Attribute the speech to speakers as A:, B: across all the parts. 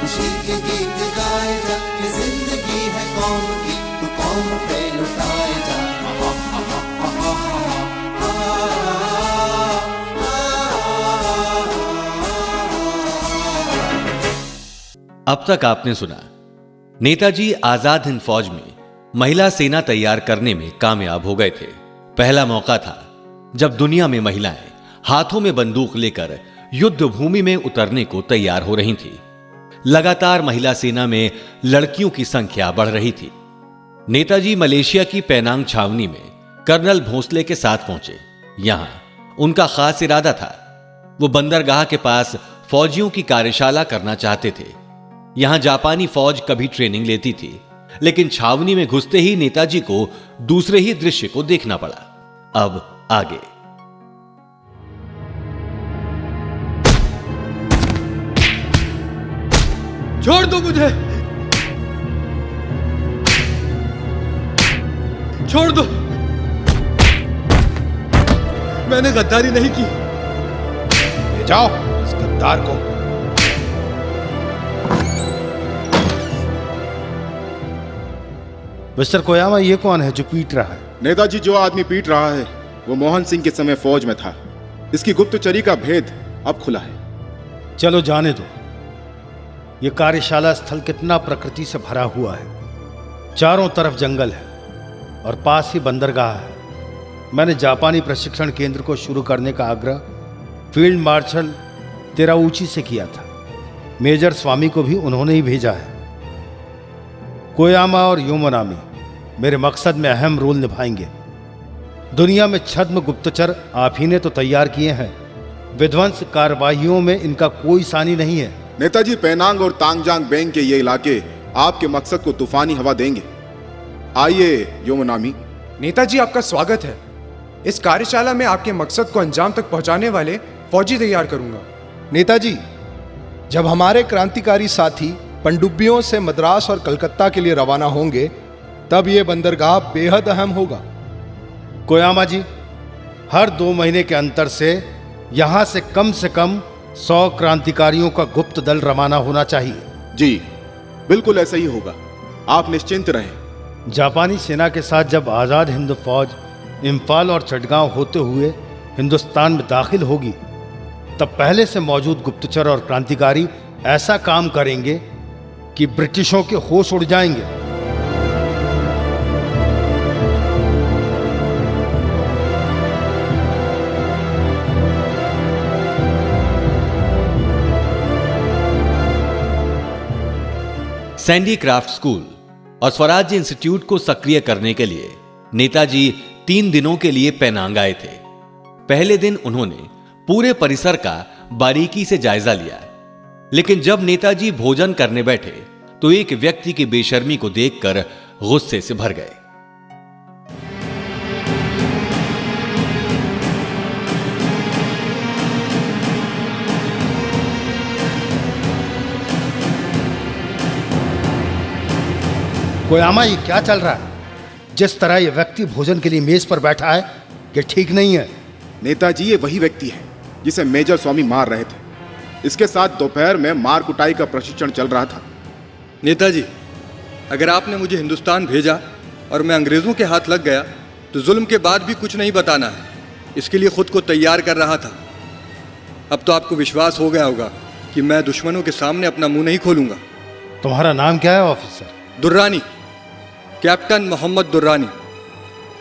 A: खुशी के गीत गाए जा, ये जिंदगी है कौम की, तू कौम पे लुटाए जा।
B: अब तक आपने सुना नेताजी आजाद हिंद फौज में महिला सेना तैयार करने में कामयाब हो गए थे। पहला मौका था जब दुनिया में महिलाएं हाथों में बंदूक लेकर युद्ध भूमि में उतरने को तैयार हो रही थी। लगातार महिला सेना में लड़कियों की संख्या बढ़ रही थी। नेताजी मलेशिया की पेनांग छावनी में कर्नल भोंसले के साथ पहुंचे। यहां उनका खास इरादा था, वो बंदरगाह के पास फौजियों की कार्यशाला करना चाहते थे। यहां जापानी फौज कभी ट्रेनिंग लेती थी, लेकिन छावनी में घुसते ही नेताजी को दूसरे ही दृश्य को देखना पड़ा। अब आगे
C: छोड़ दो मुझे, छोड़ दो, मैंने गद्दारी नहीं की।
D: ले जाओ इस गद्दार को। मिस्टर कोयामा, ये कौन है जो पीट रहा है?
E: नेताजी, जो आदमी पीट रहा है वो मोहन सिंह के समय फौज में था। इसकी गुप्तचरी का भेद अब खुला है।
D: चलो जाने दो। ये कार्यशाला स्थल कितना प्रकृति से भरा हुआ है। चारों तरफ जंगल है और पास ही बंदरगाह है। मैंने जापानी प्रशिक्षण केंद्र को शुरू करने का आग्रह फील्ड मार्शल तेराउची से किया था। मेजर स्वामी को भी उन्होंने ही भेजा है। कोयामा और योमोनामी मेरे मकसद में अहम रोल निभाएंगे। दुनिया में छद्म गुप्तचर आप ही ने तो तैयार किए हैं। विध्वंस कार्रवाइयों में इनका कोई सानी नहीं है।
E: नेताजी, पेनांग और तांगजांग बेंग के ये इलाके आपके मकसद को तूफानी हवा देंगे। आइए योमोनामी।
F: नेताजी, आपका स्वागत है। इस कार्यशाला में आपके मकसद को अंजाम तक पहुंचाने वाले फौजी तैयार करूंगा।
G: नेताजी, जब हमारे क्रांतिकारी साथी पनडुब्बियों से मद्रास और कलकत्ता के लिए रवाना होंगे, तब यह बंदरगाह बेहद अहम होगा।
D: कोयामा जी, हर 2 महीने के अंतर से यहां से कम 100 क्रांतिकारियों का गुप्त दल रवाना होना चाहिए।
E: जी बिल्कुल ऐसा ही होगा, आप निश्चिंत रहें।
D: जापानी सेना के साथ जब आजाद हिंद फौज इम्फाल और चटगांव होते हुए हिंदुस्तान में दाखिल होगी, तब पहले से मौजूद गुप्तचर और क्रांतिकारी ऐसा काम करेंगे कि ब्रिटिशों के होश उड़ जाएंगे।
B: सैंडी क्राफ्ट स्कूल और स्वराज्य इंस्टीट्यूट को सक्रिय करने के लिए नेताजी 3 दिनों के लिए पेनांग आए थे। पहले दिन उन्होंने पूरे परिसर का बारीकी से जायजा लिया, लेकिन जब नेताजी भोजन करने बैठे तो एक व्यक्ति की बेशर्मी को देखकर गुस्से से भर गए।
D: कोयामा, ये क्या चल रहा है? जिस तरह ये व्यक्ति भोजन के लिए मेज पर बैठा है, ये ठीक नहीं है।
E: नेताजी, ये वही व्यक्ति है जिसे मेजर स्वामी मार रहे थे। इसके साथ दोपहर में मार कुटाई का प्रशिक्षण चल रहा था।
C: नेताजी, अगर आपने मुझे हिंदुस्तान भेजा और मैं अंग्रेजों के हाथ लग गया तो जुल्म के बाद भी कुछ नहीं बताना है। इसके लिए खुद को तैयार कर रहा था। अब तो आपको विश्वास हो गया होगा कि मैं दुश्मनों के सामने अपना मुंह नहीं खोलूंगा।
D: तुम्हारा नाम क्या है ऑफिसर?
C: दुर्रानी, कैप्टन मोहम्मद दुर्रानी।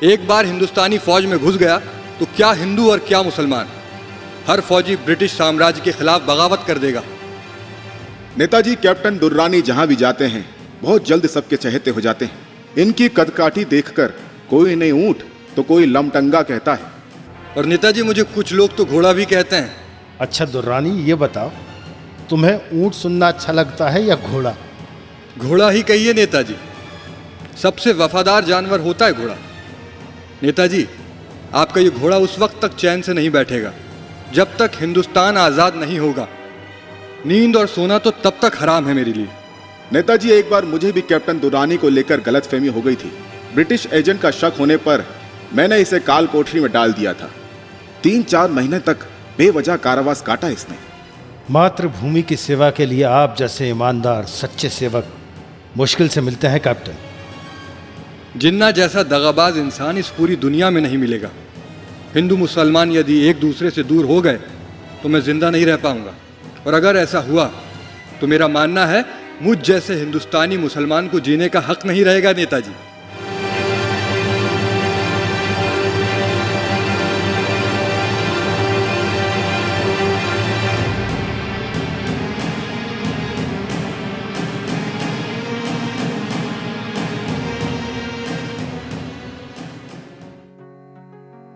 C: एक बार हिंदुस्तानी फौज में घुस गया तो क्या हिंदू और क्या मुसलमान, हर फौजी ब्रिटिश साम्राज्य के खिलाफ बगावत कर देगा।
E: नेताजी, कैप्टन दुर्रानी जहां भी जाते हैं बहुत जल्द सबके चहेते हो जाते हैं। इनकी कदकाठी देखकर कोई नहीं ऊंट तो कोई लमटंगा कहता है।
C: और नेताजी, मुझे कुछ लोग तो घोड़ा भी कहते हैं।
D: अच्छा दुर्रानी, ये बताओ, तुम्हें ऊंट सुनना अच्छा लगता है या घोड़ा?
C: घोड़ा ही कहिए नेताजी, सबसे वफादार जानवर होता है घोड़ा। नेताजी, आपका ये घोड़ा उस वक्त तक चैन से नहीं बैठेगा जब तक हिंदुस्तान आज़ाद नहीं होगा। नींद और सोना तो तब तक हराम है मेरे लिए।
E: नेताजी, एक बार मुझे भी कैप्टन दुर्रानी को लेकर गलतफहमी हो गई थी। ब्रिटिश एजेंट का शक होने पर मैंने इसे काल कोठरी में डाल दिया था। 3-4 महीने तक बेवजह कारावास काटा इसने।
D: मातृभूमि की सेवा के लिए आप जैसे ईमानदार सच्चे सेवक मुश्किल से मिलते हैं कैप्टन।
C: जिन्ना जैसा दगाबाज इंसान इस पूरी दुनिया में नहीं मिलेगा। हिंदू मुसलमान यदि एक दूसरे से दूर हो गए तो मैं जिंदा नहीं रह पाऊंगा, और अगर ऐसा हुआ तो मेरा मानना है मुझ जैसे हिंदुस्तानी मुसलमान को जीने का हक नहीं रहेगा नेताजी।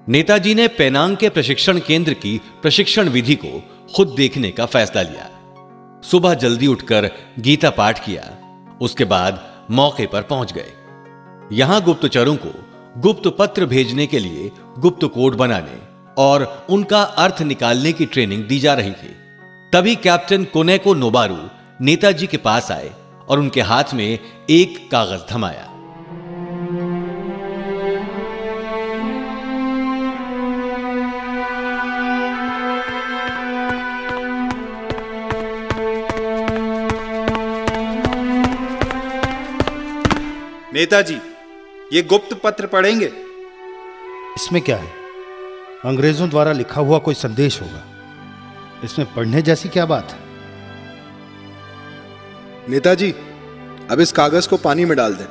B: नेताजी ने पेनांग के प्रशिक्षण केंद्र की प्रशिक्षण विधि को खुद देखने का फैसला लिया। सुबह जल्दी उठकर गीता पाठ किया, उसके बाद मौके पर पहुंच गए। यहां गुप्तचरों को गुप्त पत्र भेजने के लिए गुप्त कोड बनाने और उनका अर्थ निकालने की ट्रेनिंग दी जा रही थी। तभी कैप्टन कोनेको नोबारू नेताजी के पास आए और उनके हाथ में एक कागज थमाया।
H: नेताजी, ये गुप्त पत्र पढ़ेंगे?
D: इसमें क्या है? अंग्रेजों द्वारा लिखा हुआ कोई संदेश होगा। इसमें पढ़ने जैसी क्या बात है?
G: नेताजी, अब इस कागज को पानी में डाल दें।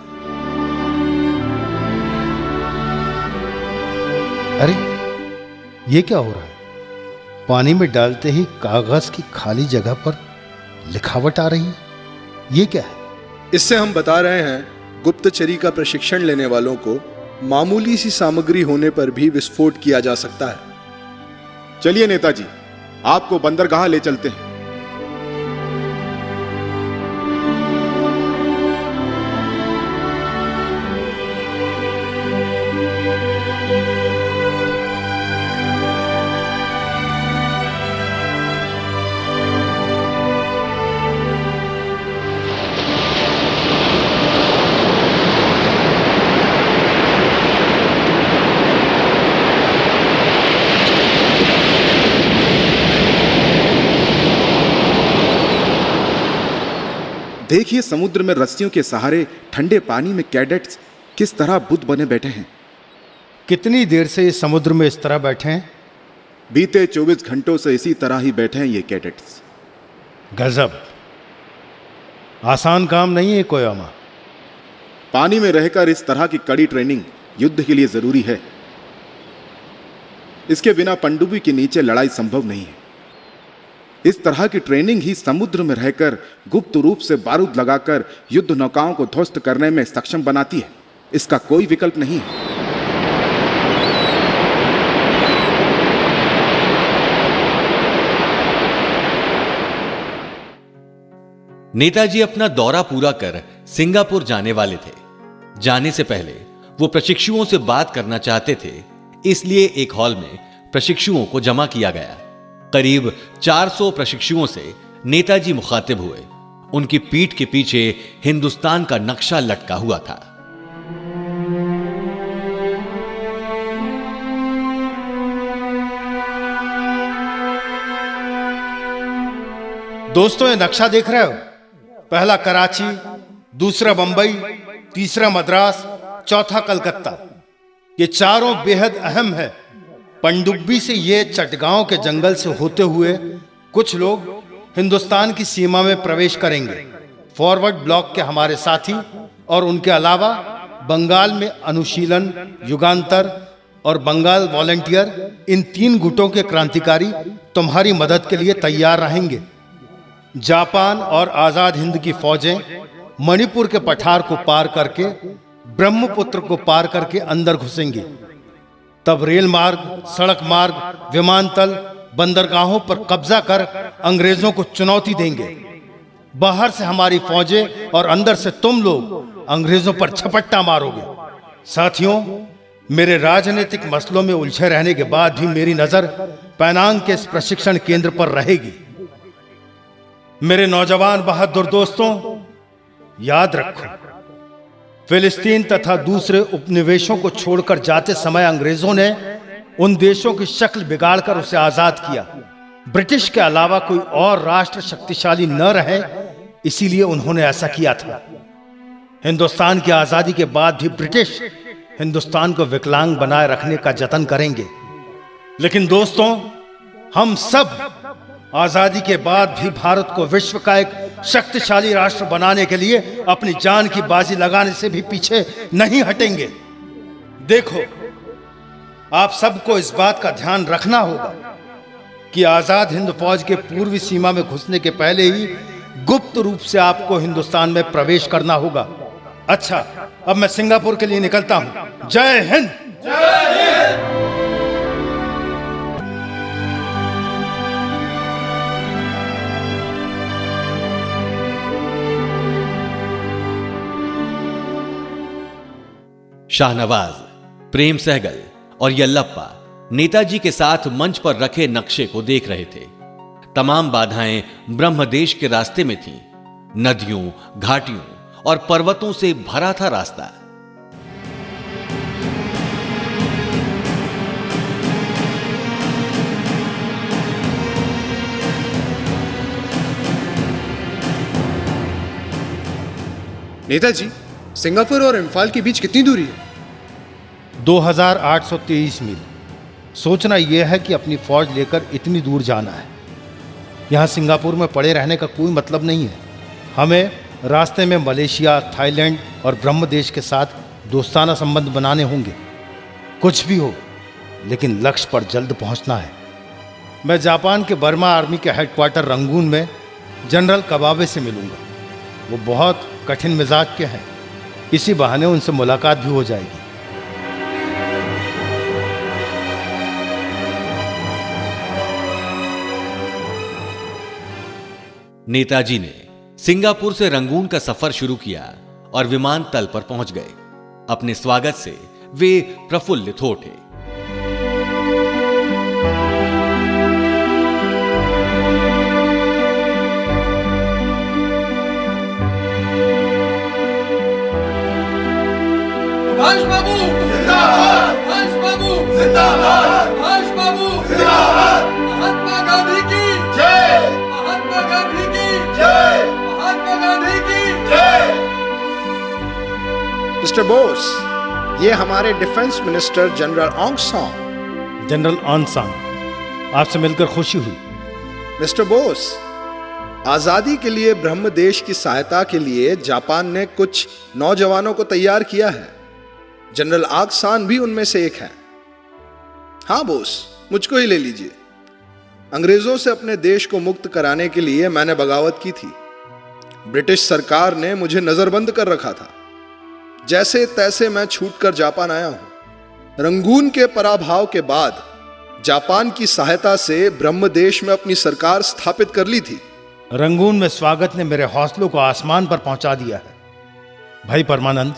D: अरे ये क्या हो रहा है? पानी में डालते ही कागज की खाली जगह पर लिखावट आ रही है। ये क्या है?
G: इससे हम बता रहे हैं गुप्तचरी का प्रशिक्षण लेने वालों को मामूली सी सामग्री होने पर भी विस्फोट किया जा सकता है।
E: चलिए नेताजी, आपको बंदरगाह ले चलते हैं। देखिए, समुद्र में रस्सियों के सहारे ठंडे पानी में कैडेट्स किस तरह बुद्ध बने बैठे हैं।
D: कितनी देर से इस समुद्र में इस तरह बैठे हैं?
E: बीते 24 घंटों से इसी तरह ही बैठे हैं ये कैडेट्स।
D: गजब, आसान काम नहीं है कोयामा।
E: पानी में रहकर इस तरह की कड़ी ट्रेनिंग युद्ध के लिए जरूरी है। इसके बिना पनडुब्बी के नीचे लड़ाई संभव नहीं है। इस तरह की ट्रेनिंग ही समुद्र में रहकर गुप्त रूप से बारूद लगाकर युद्ध नौकाओं को ध्वस्त करने में सक्षम बनाती है। इसका कोई विकल्प नहीं है।
B: नेताजी अपना दौरा पूरा कर सिंगापुर जाने वाले थे। जाने से पहले वो प्रशिक्षुओं से बात करना चाहते थे, इसलिए एक हॉल में प्रशिक्षुओं को जमा किया गया। करीब 400 प्रशिक्षुओं से नेताजी मुखातिब हुए। उनकी पीठ के पीछे हिंदुस्तान का नक्शा लटका हुआ था।
D: दोस्तों, ये नक्शा देख रहे हो? पहला कराची, दूसरा बंबई, तीसरा मद्रास, चौथा कलकत्ता। ये चारों बेहद अहम है। पनडुब्बी से ये चटगांव के जंगल से होते हुए कुछ लोग हिंदुस्तान की सीमा में प्रवेश करेंगे। फॉरवर्ड ब्लॉक के हमारे साथी और उनके अलावा बंगाल में अनुशीलन, युगांतर और बंगाल वॉलंटियर, इन 3 गुटों के क्रांतिकारी तुम्हारी मदद के लिए तैयार रहेंगे। जापान और आजाद हिंद की फौजें मणिपुर के पठार को पार करके ब्रह्मपुत्र को पार करके अंदर घुसेंगे। तब रेल मार्ग, सड़क मार्ग, विमानतल, बंदरगाहों पर कब्जा कर अंग्रेजों को चुनौती देंगे। बाहर से हमारी फौजें और अंदर से तुम लोग अंग्रेजों पर झपट्टा मारोगे। साथियों, मेरे राजनीतिक मसलों में उलझे रहने के बाद भी मेरी नजर पेनांग के इस प्रशिक्षण केंद्र पर रहेगी। मेरे नौजवान बहादुर दोस्तों, याद रखो, फिलिस्तीन तथा दूसरे उपनिवेशों को छोड़कर जाते समय अंग्रेजों ने उन देशों की शक्ल बिगाड़कर उसे आजाद किया। ब्रिटिश के अलावा कोई और राष्ट्र शक्तिशाली न रहे, इसीलिए उन्होंने ऐसा किया था। हिंदुस्तान की आजादी के बाद भी ब्रिटिश हिंदुस्तान को विकलांग बनाए रखने का जतन करेंगे। लेकिन दोस्तों, हम सब आजादी के बाद भी भारत को विश्व का एक शक्तिशाली राष्ट्र बनाने के लिए अपनी जान की बाजी लगाने से भी पीछे नहीं हटेंगे। देखो, आप सबको इस बात का ध्यान रखना होगा कि आजाद हिंद फौज के पूर्वी सीमा में घुसने के पहले ही गुप्त रूप से आपको हिंदुस्तान में प्रवेश करना होगा। अच्छा, अब मैं सिंगापुर के लिए निकलता हूं। जय हिंद।
B: शाहनवाज, प्रेम सहगल और यल्लप्पा नेताजी के साथ मंच पर रखे नक्शे को देख रहे थे। तमाम बाधाएं ब्रह्मदेश के रास्ते में थीं। नदियों, घाटियों और पर्वतों से भरा था रास्ता।
F: नेताजी, सिंगापुर और इम्फाल के बीच कितनी दूरी है?
D: 2823 मील। सोचना यह है कि अपनी फौज लेकर इतनी दूर जाना है। यहां सिंगापुर में पड़े रहने का कोई मतलब नहीं है। हमें रास्ते में मलेशिया, थाईलैंड और ब्रह्मदेश के साथ दोस्ताना संबंध बनाने होंगे। कुछ भी हो, लेकिन लक्ष्य पर जल्द पहुंचना है। मैं जापान के बर्मा आर्मी के हेडक्वार्टर रंगून में जनरल कबाबे से मिलूंगा। वो बहुत कठिन मिजाज के हैं। इसी बहाने उनसे मुलाकात भी हो जाएगी।
B: नेताजी ने सिंगापुर से रंगून का सफर शुरू किया और विमानतल पर पहुंच गए। अपने स्वागत से वे प्रफुल्लित हो उठे।
I: हर्ष बाबू जिंदाबाद, हर्ष बाबू जिंदाबाद, हर्ष बाबू जिंदाबाद। महात्मा गांधी की जय, महात्मा गांधी की जय, महात्मा गांधी की जय।
G: मिस्टर बोस, ये हमारे डिफेंस मिनिस्टर जनरल ऑंग सांग।
D: जनरल ऑन सांग, आपसे मिलकर खुशी हुई।
G: मिस्टर बोस, आजादी के लिए ब्रह्मदेश की सहायता के लिए जापान ने कुछ नौजवानों को तैयार किया है। जनरल आग सान भी उनमें से एक है। हाँ बोस, मुझको ही ले लीजिए। अंग्रेजों से अपने देश को मुक्त कराने के लिए मैंने बगावत की थी। ब्रिटिश सरकार ने मुझे नजरबंद कर रखा था। जैसे तैसे मैं छूटकर जापान आया हूं। रंगून के पराभव के बाद जापान की सहायता से ब्रह्मदेश में अपनी सरकार स्थापित कर ली थी।
D: रंगून में स्वागत ने मेरे हौसलों को आसमान पर पहुंचा दिया है। भाई परमानंद,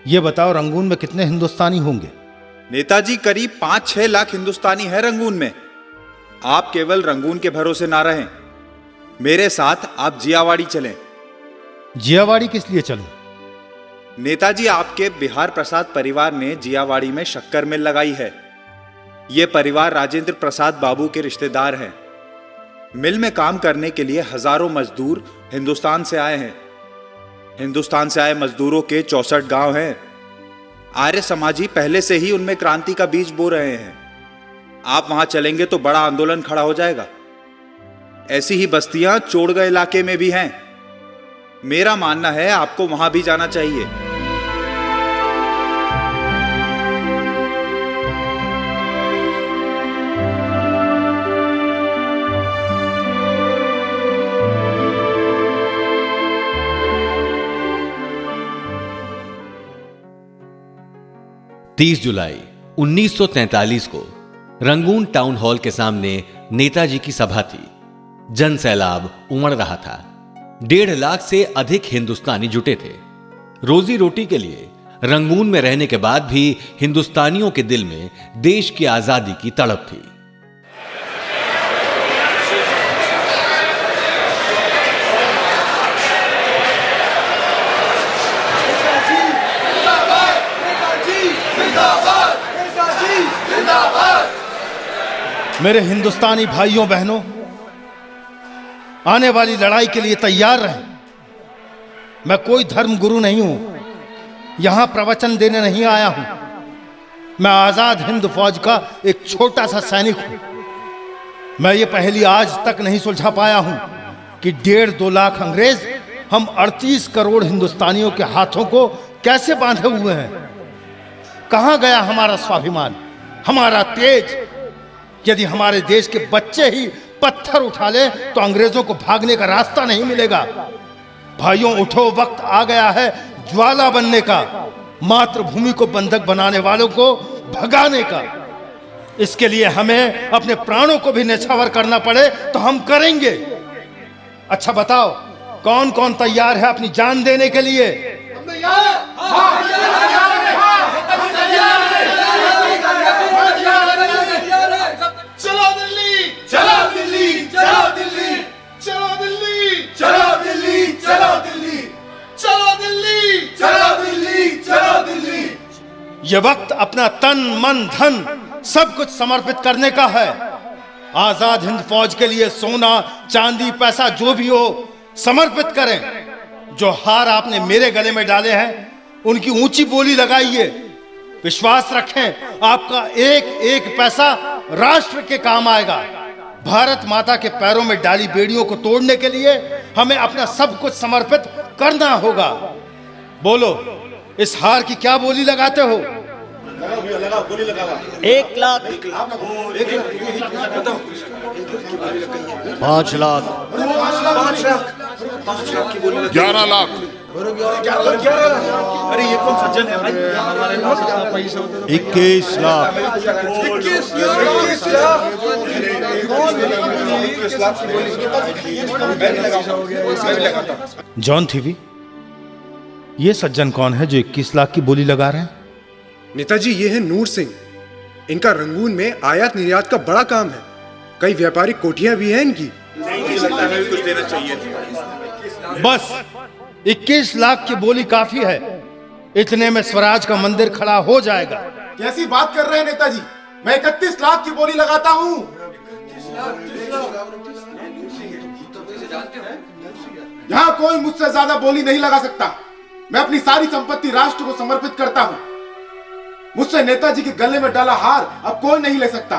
D: ये बताओ, रंगून में कितने हिंदुस्तानी होंगे?
H: नेताजी, करीब 5-6 लाख हिंदुस्तानी है रंगून में। आप केवल रंगून के भरोसे ना रहें। मेरे साथ आप जियावाड़ी चलें।
D: जियावाड़ी किस लिए चलूं?
H: नेताजी, आपके बिहार प्रसाद परिवार ने जियावाड़ी में शक्कर मिल लगाई है। यह परिवार राजेंद्र प्रसाद बाबू के रिश्तेदार हैं। मिल में काम करने के लिए हजारों मजदूर हिंदुस्तान से आए हैं। हिंदुस्तान से आए मजदूरों के 64 गांव हैं। आर्य समाजी पहले से ही उनमें क्रांति का बीज बो रहे हैं। आप वहां चलेंगे तो बड़ा आंदोलन खड़ा हो जाएगा। ऐसी ही बस्तियां चोड़गढ़ इलाके में भी हैं। मेरा मानना है आपको वहां भी जाना चाहिए।
B: जुलाई 1943 को रंगून टाउन हॉल के सामने नेताजी की सभा थी। जन सैलाब उमड़ रहा था। 1.5 लाख से अधिक हिंदुस्तानी जुटे थे। रोजी रोटी के लिए रंगून में रहने के बाद भी हिंदुस्तानियों के दिल में देश की आजादी की तड़प थी।
D: मेरे हिंदुस्तानी भाइयों बहनों, आने वाली लड़ाई के लिए तैयार रहें। मैं कोई धर्म गुरु नहीं हूं, यहां प्रवचन देने नहीं आया हूं। मैं आजाद हिंद फौज का एक छोटा सा सैनिक हूं। मैं ये पहेली आज तक नहीं सुलझा पाया हूं कि 1.5-2 लाख अंग्रेज हम 38 करोड़ हिंदुस्तानियों के हाथों को कैसे बांधे हुए हैं। कहां गया हमारा स्वाभिमान, हमारा तेज? यदि हमारे देश के बच्चे ही पत्थर उठा ले तो अंग्रेजों को भागने का रास्ता नहीं मिलेगा। भाइयों उठो, वक्त आ गया है ज्वाला बनने का, मातृभूमि को बंधक बनाने वालों को भगाने का। इसके लिए हमें अपने प्राणों को भी न्यौछावर करना पड़े तो हम करेंगे। अच्छा बताओ, कौन कौन तैयार है अपनी जान देने के लिए?
I: चलो दिल्ली, चलो दिल्ली, चलो दिल्ली, चलो दिल्ली, चलो दिल्ली, चलो दिल्ली, चलो दिल्ली, चलो दिल्ली, चलो दिल्ली।
D: यह वक्त अपना तन मन धन सब कुछ समर्पित करने का है। आजाद हिंद फौज के लिए सोना चांदी पैसा जो भी हो समर्पित करें। जो हार आपने मेरे गले में डाले हैं उनकी ऊंची बोली लगाइए। विश्वास रखें, आपका एक एक पैसा राष्ट्र के काम आएगा। भारत माता के पैरों में डाली बेड़ियों को तोड़ने के लिए हमें अपना सब कुछ समर्पित करना होगा। बोलो, इस हार की क्या बोली लगाते हो?
J: 1 लाख, 5 लाख,
E: 11 लाख,
H: अरे ये कौन सज्जन है भाई?
J: 21 लाख,
H: 21 लाख।
D: जॉन थीवी, ये सज्जन कौन है जो 21 लाख की बोली लगा रहे हैं?
F: नेताजी, ये है नूर सिंह। इनका रंगून में आयात निर्यात का बड़ा काम है। कई व्यापारिक कोठियां भी हैं इनकी।
H: लगता है हमें भी कुछ देना चाहिए।
D: बस 21 लाख की बोली काफी है। इतने में स्वराज का मंदिर खड़ा हो जाएगा।
E: कैसी बात कर रहे हैं नेताजी? मैं 31 लाख की बोली लगाता हूं। यहां कोई मुझसे ज्यादा बोली नहीं लगा सकता। मैं अपनी सारी संपत्ति राष्ट्र को समर्पित करता हूं। मुझसे नेताजी के गले में डाला हार अब कोई नहीं ले सकता।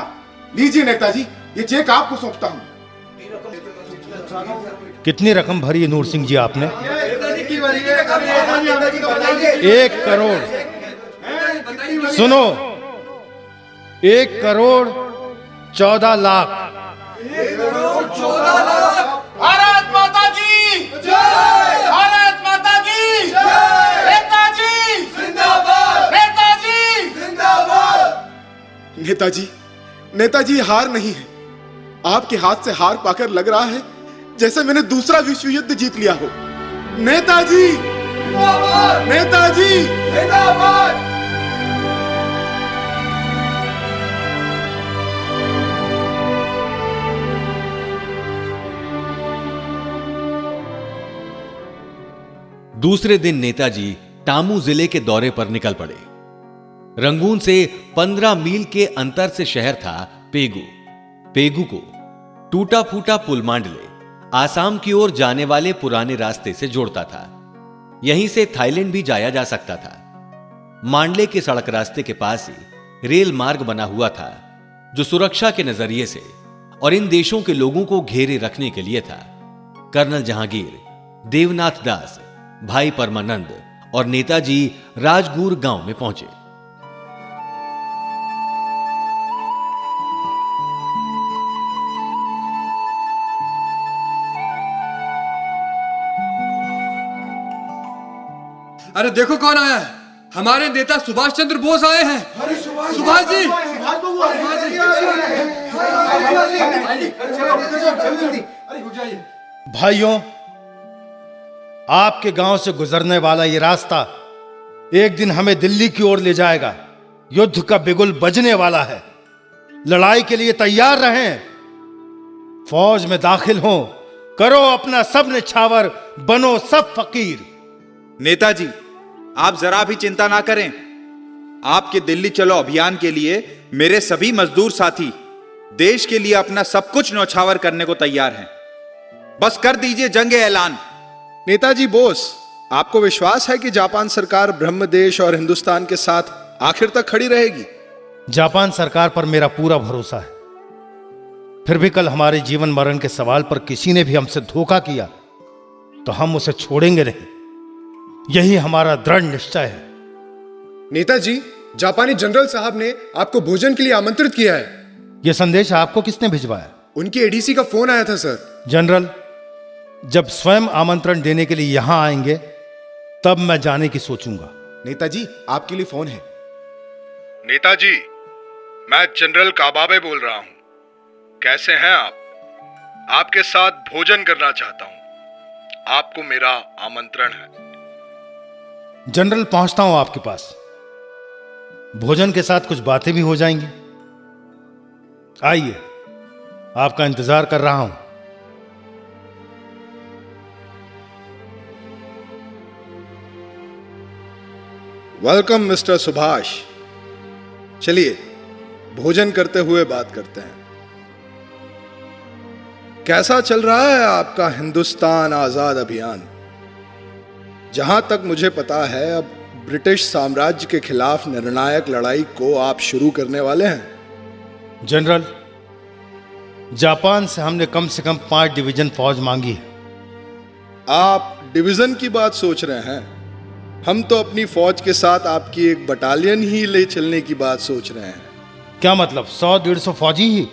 E: लीजिए नेताजी, ये चेक आपको सौंपता हूं।
D: कितनी रकम भरी है नूर सिंह जी आपने? 1 करोड़। सुनो, 1 करोड़ 14 लाख।
I: भारत माता की जय, भारत माता की जय। नेताजी जिंदाबाद, नेताजी जिंदाबाद।
E: नेताजी, नेताजी हार नहीं है। आपके हाथ से हार पाकर लग रहा है जैसे मैंने दूसरा विश्व युद्ध जीत लिया हो। नेताजी,
I: जिंदाबाद,
E: नेताजी,
I: जिंदाबाद।
B: दूसरे दिन नेताजी टामू जिले के दौरे पर निकल पड़े। रंगून से 15 मील के अंतर से शहर था पेगू। पेगू को टूटा फूटा पुल मांडले आसाम की ओर जाने वाले पुराने रास्ते से जोड़ता था। यहीं से थाईलैंड भी जाया जा सकता था। मांडले के सड़क रास्ते के पास ही रेल मार्ग बना हुआ था, जो सुरक्षा के नजरिए से और इन देशों के लोगों को घेरे रखने के लिए था। कर्नल जहांगीर, देवनाथ दास, भाई परमानंद और नेताजी राजगुर गांव में पहुंचे।
I: अरे देखो कौन आया है। हमारे नेता सुभाष चंद्र बोस आए हैं। सुभाष जी,
D: भाइयों, आपके गांव से गुजरने वाला ये रास्ता एक दिन हमें दिल्ली की ओर ले जाएगा। युद्ध का बिगुल बजने वाला है। लड़ाई के लिए तैयार रहें। फौज में दाखिल हो, करो अपना सब निछावर, बनो सब फकीर।
H: नेताजी, आप जरा भी चिंता ना करें। आपके दिल्ली चलो अभियान के लिए मेरे सभी मजदूर साथी देश के लिए अपना सब कुछ न्यौछावर करने को तैयार हैं। बस कर दीजिए जंग ऐलान।
G: नेताजी बोस, आपको विश्वास है कि जापान सरकार ब्रह्मदेश और हिंदुस्तान के साथ आखिर तक खड़ी रहेगी?
D: जापान सरकार पर मेरा पूरा भरोसा है। फिर भी कल हमारे जीवन मरण के सवाल पर किसी ने भी हमसे धोखा किया तो हम उसे छोड़ेंगे नहीं। यही हमारा दृढ़ निश्चय है।
F: नेताजी, जापानी जनरल साहब ने आपको भोजन के लिए आमंत्रित किया है।
D: यह संदेश आपको किसने भिजवाया?
F: उनके एडीसी का फोन आया था सर।
D: जनरल, जब स्वयं आमंत्रण देने के लिए यहां आएंगे तब मैं जाने की सोचूंगा।
J: नेताजी, आपके लिए फोन है।
C: नेताजी, मैं जनरल काबाबे बोल रहा हूं। कैसे हैं आप? आपके साथ भोजन करना चाहता हूं। आपको मेरा आमंत्रण है।
D: जनरल, पहुंचता हूं आपके पास। भोजन के साथ कुछ बातें भी हो जाएंगी। आइए, आपका इंतजार कर रहा हूं।
G: Welcome mister Subhash. चलिए भोजन करते हुए बात करते हैं। कैसा चल रहा है आपका हिंदुस्तान आजाद अभियान? जहां तक मुझे पता है, अब ब्रिटिश साम्राज्य के खिलाफ निर्णायक लड़ाई को आप शुरू करने वाले हैं।
D: जनरल, जापान से हमने कम से कम 5 डिवीजन फौज मांगी है।
G: आप डिवीजन की बात सोच रहे हैं? हम तो अपनी फौज के साथ आपकी एक बटालियन ही ले चलने की बात सोच रहे हैं।
D: क्या मतलब, 100-150 फौजी ही?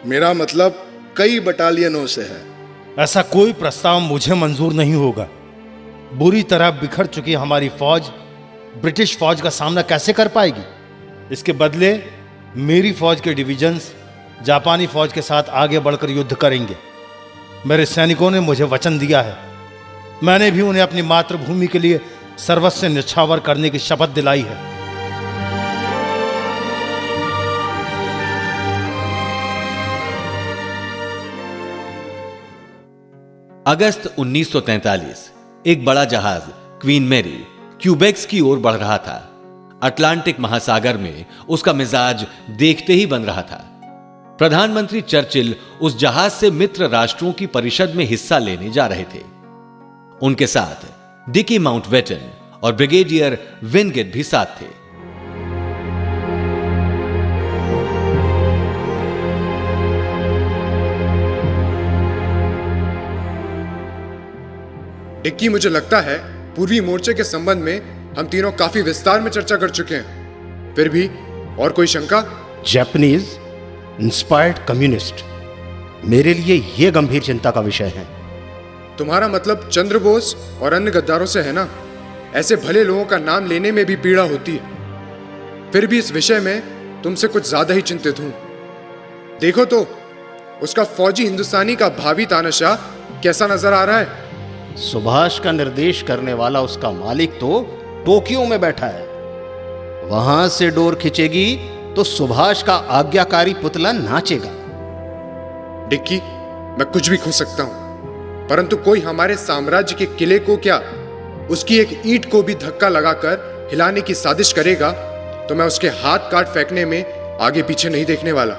G: मेरा मतलब कई बटालियनों से है।
D: ऐसा कोई प्रस्ताव मुझे मंजूर नहीं होगा। बुरी तरह बिखर चुकी हमारी फौज ब्रिटिश फौज का सामना कैसे कर पाएगी? इसके बदले मेरी फौज के डिवीजन्स जापानी फौज के साथ आगे बढ़कर युद्ध करेंगे। मेरे सैनिकों ने मुझे वचन दिया है। मैंने भी उन्हें अपनी मातृभूमि के लिए सर्वस्व न्यौछावर करने की शपथ दिलाई है।
B: अगस्त 1943 एक बड़ा जहाज क्वीन मैरी क्यूबेक्स की ओर बढ़ रहा था। अटलांटिक महासागर में उसका मिजाज देखते ही बन रहा था। प्रधानमंत्री चर्चिल उस जहाज से मित्र राष्ट्रों की परिषद में हिस्सा लेने जा रहे थे। उनके साथ डिकी माउंटबेटन और ब्रिगेडियर विनगेट भी साथ थे।
F: डिक्की, मुझे लगता है पूर्वी मोर्चे के संबंध में हम तीनों काफी विस्तार में चर्चा कर चुके हैं। फिर भी और कोई शंका?
D: जापानीज इंस्पायर्ड कम्युनिस्ट मेरे लिए यह गंभीर चिंता का विषय है।
F: तुम्हारा मतलब चंद्र बोस और अन्य गद्दारों से है ना? ऐसे भले लोगों का नाम लेने में भी पीड़ा होती है। फिर भी इस विषय में तुमसे कुछ ज्यादा ही चिंतित हूं। देखो तो उसका फौजी हिंदुस्तानी का भावी तानाशाह कैसा नजर आ रहा है।
J: सुभाष का निर्देश करने वाला उसका मालिक तो टोक्यो में बैठा है। वहां से डोर खिंचेगी तो सुभाष का आज्ञाकारी पुतला नाचेगा।
F: डिक्की, मैं कुछ भी खो सकता हूं, परंतु कोई हमारे साम्राज्य के किले को क्या, उसकी एक ईंट को भी धक्का लगाकर हिलाने की साजिश करेगा तो मैं उसके हाथ काट फेंकने में आगे पीछे नहीं देखने वाला।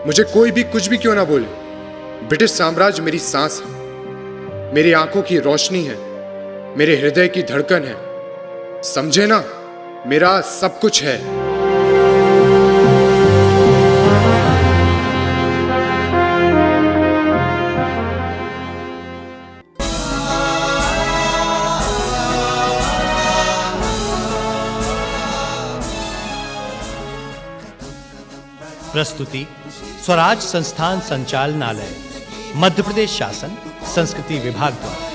F: मुझे कोई भी कुछ भी क्यों ना बोले, ब्रिटिश साम्राज्य मेरी सांस है, मेरी आंखों की रोशनी है, मेरे हृदय की धड़कन है। समझे ना, मेरा सब कुछ है।
K: प्रस्तुति स्वराज संस्थान संचालनालय, मध्य प्रदेश शासन संस्कृति विभाग द्वारा।